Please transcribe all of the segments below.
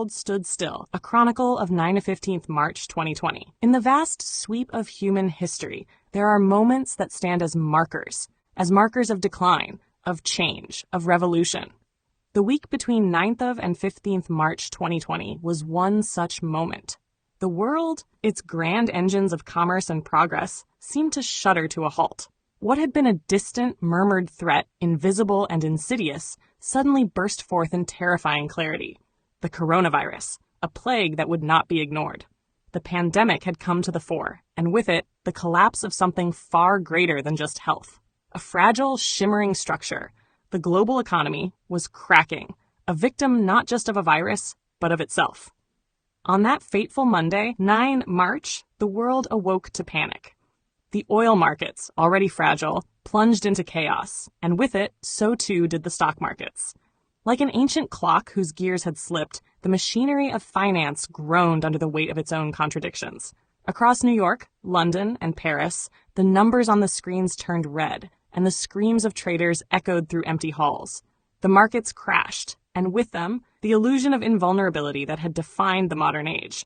world stood still, a chronicle of 9 to 15th March 2020. In the vast sweep of human history, there are moments that stand as markers of decline, of change, of revolution. The week between 9th of and 15th March 2020 was one such moment. The world, its grand engines of commerce and progress, seemed to shudder to a halt. What had been a distant, murmured threat, invisible and insidious, suddenly burst forth in terrifying clarity. The coronavirus, a plague that would not be ignored. The pandemic had come to the fore, and with it, the collapse of something far greater than just health. A fragile, shimmering structure. The global economy was cracking, a victim not just of a virus, but of itself. On that fateful Monday, 9 March, the world awoke to panic. The oil markets, already fragile, plunged into chaos, and with it, so too did the stock markets. Like an ancient clock whose gears had slipped, the machinery of finance groaned under the weight of its own contradictions. Across New York, London, and Paris, the numbers on the screens turned red, and the screams of traders echoed through empty halls. The markets crashed, and with them, the illusion of invulnerability that had defined the modern age.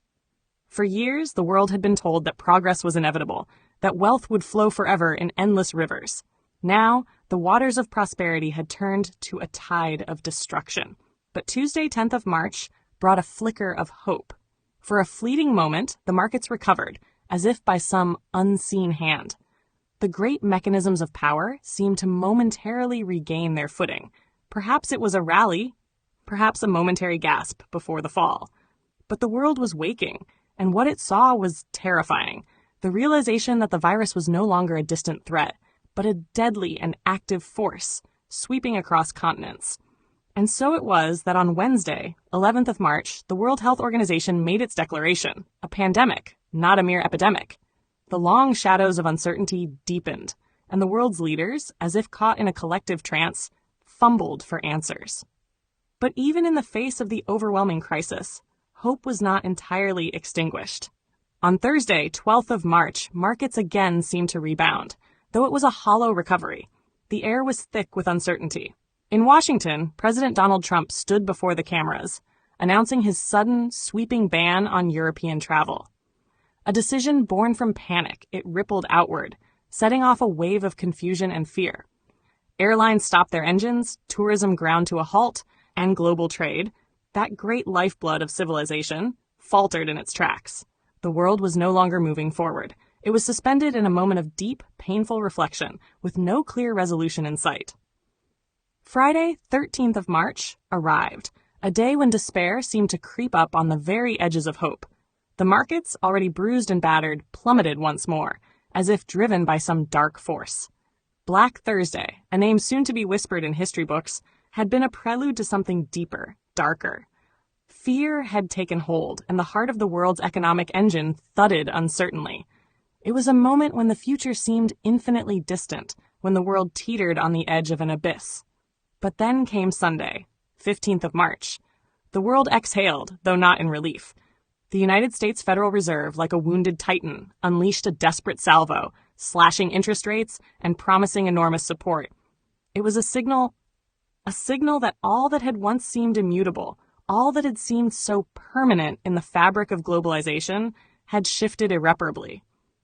For years, the world had been told that progress was inevitable, that wealth would flow forever in endless rivers. Now, the waters of prosperity had turned to a tide of destruction. But Tuesday, 10th of March, brought a flicker of hope. For a fleeting moment, the markets recovered, as if by some unseen hand. The great mechanisms of power seemed to momentarily regain their footing. Perhaps it was a rally, perhaps a momentary gasp before the fall. But the world was waking, and what it saw was terrifying. The realization that the virus was no longer a distant threat, but a deadly and active force, sweeping across continents. And so it was that on Wednesday, 11th of March, the World Health Organization made its declaration, a pandemic, not a mere epidemic. The long shadows of uncertainty deepened, and the world's leaders, as if caught in a collective trance, fumbled for answers. But even in the face of the overwhelming crisis, hope was not entirely extinguished. On Thursday, 12th of March, markets again seemed to rebound, though it was a hollow recovery. The air was thick with uncertainty. In Washington, President Donald Trump stood before the cameras, announcing his sudden, sweeping ban on European travel. A decision born from panic, it rippled outward, setting off a wave of confusion and fear. Airlines stopped their engines, tourism ground to a halt, and global trade, that great lifeblood of civilization, faltered in its tracks. The world was no longer moving forward. It was suspended in a moment of deep, painful reflection, with no clear resolution in sight. Friday, 13th of March, arrived, a day when despair seemed to creep up on the very edges of hope. The markets, already bruised and battered, plummeted once more, as if driven by some dark force. Black Thursday, a name soon to be whispered in history books, had been a prelude to something deeper, darker. Fear had taken hold, and the heart of the world's economic engine thudded uncertainly. It was a moment when the future seemed infinitely distant, when the world teetered on the edge of an abyss. But then came Sunday, 15th of March. The world exhaled, though not in relief. The United States Federal Reserve, like a wounded titan, unleashed a desperate salvo, slashing interest rates and promising enormous support. It was a signal that all that had once seemed immutable, all that had seemed so permanent in the fabric of globalization, had shifted irreparably.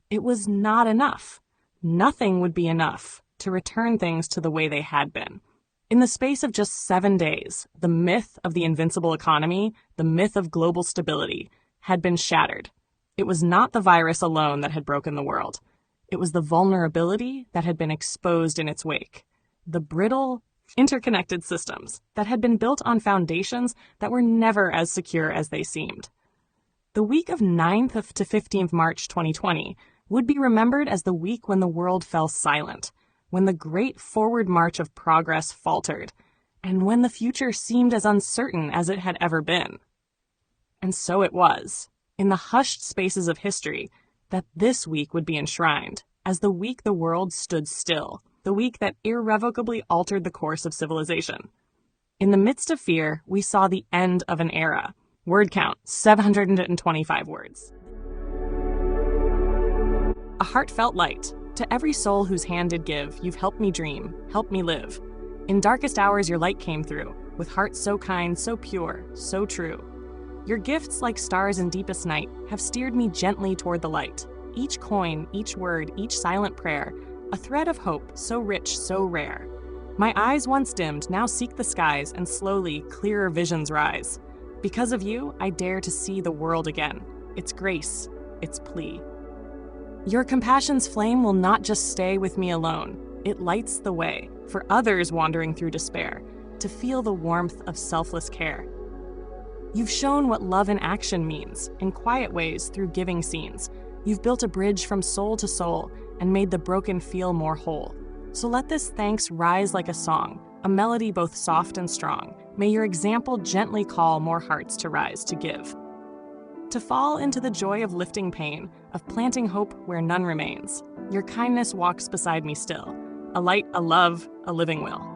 It was not enough. Nothing would be enough to return things to the way they had been. In the space of just 7 days, the myth of the invincible economy, the myth of global stability, had been shattered. It was not the virus alone that had broken the world. It was the vulnerability that had been exposed in its wake. The brittle, interconnected systems that had been built on foundations that were never as secure as they seemed. The week of 9th to 15th March 2020 would be remembered as the week when the world fell silent, when the great forward march of progress faltered, and when the future seemed as uncertain as it had ever been. And so it was, in the hushed spaces of history, that this week would be enshrined as the week the world stood still, the week that irrevocably altered the course of civilization. In the midst of fear, we saw the end of an era. Word count, 725 words. A heartfelt light. To every soul whose hand did give, you've helped me dream, helped me live. In darkest hours your light came through, with hearts so kind, so pure, so true. Your gifts, like stars in deepest night, have steered me gently toward the light. Each coin, each word, each silent prayer, a thread of hope so rich, so rare. My eyes once dimmed now seek the skies, and slowly, clearer visions rise. Because of you, I dare to see the world again, its grace, its plea. Your compassion's flame will not just stay with me alone. It lights the way for others wandering through despair to feel the warmth of selfless care. You've shown what love in action means, in quiet ways through giving scenes. You've built a bridge from soul to soul and made the broken feel more whole. So let this thanks rise like a song, a melody both soft and strong. May your example gently call more hearts to rise to give. To fall into the joy of lifting pain, of planting hope where none remains. Your kindness walks beside me still, a light, a love, a living will.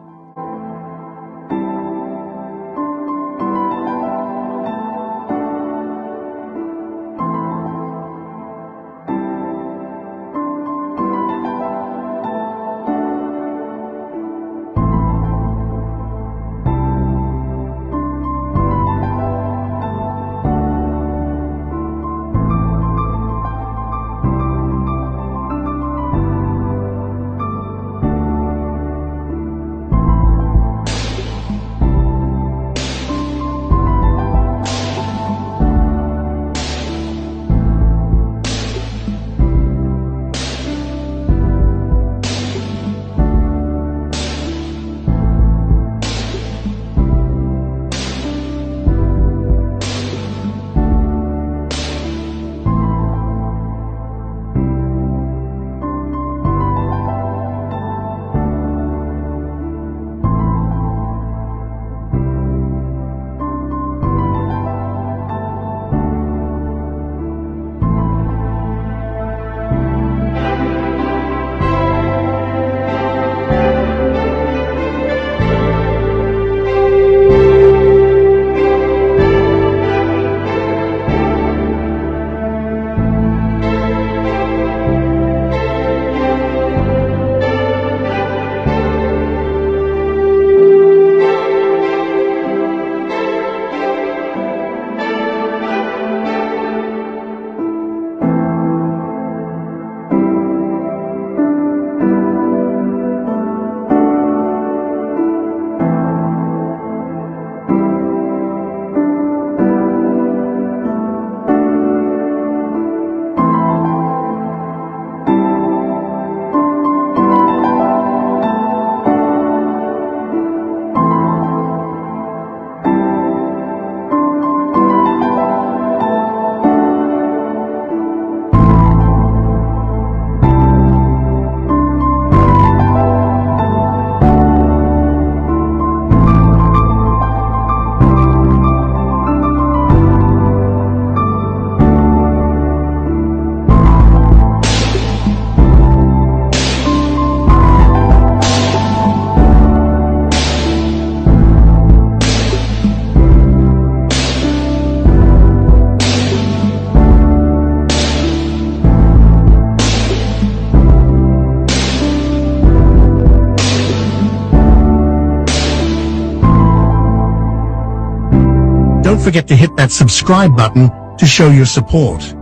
Don't forget to hit that subscribe button to show your support.